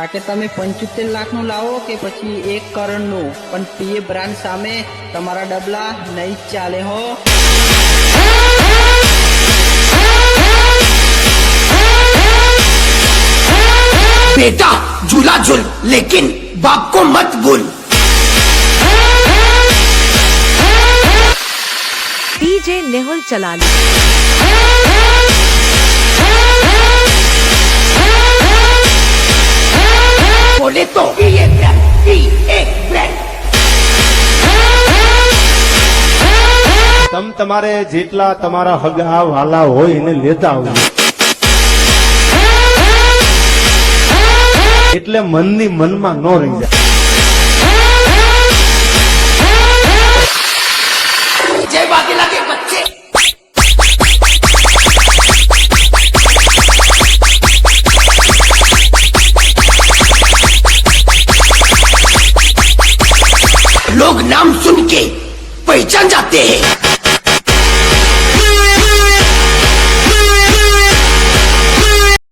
બાકી તમે 75 લાખનું લાવો કે પછી 1 કરોડનું, પણ પીએ બ્રાન્ડ સામે તમારા ડબલા નહીં ચાલે હો. बेटा झूला झूल लेकिन बाप को मत भूल. डीजे नेहुल चलाली. बोले तो ये ब्रांड एक ब्रांड. તમ તમારે જેટલા તમારા હગા વાલા હોય એને લેતા આવજો, એટલે મનની મનમાં ન રહી જાય. जय वाघेला के बच्चे. लोग नाम सुन के पहचान जाते हैं.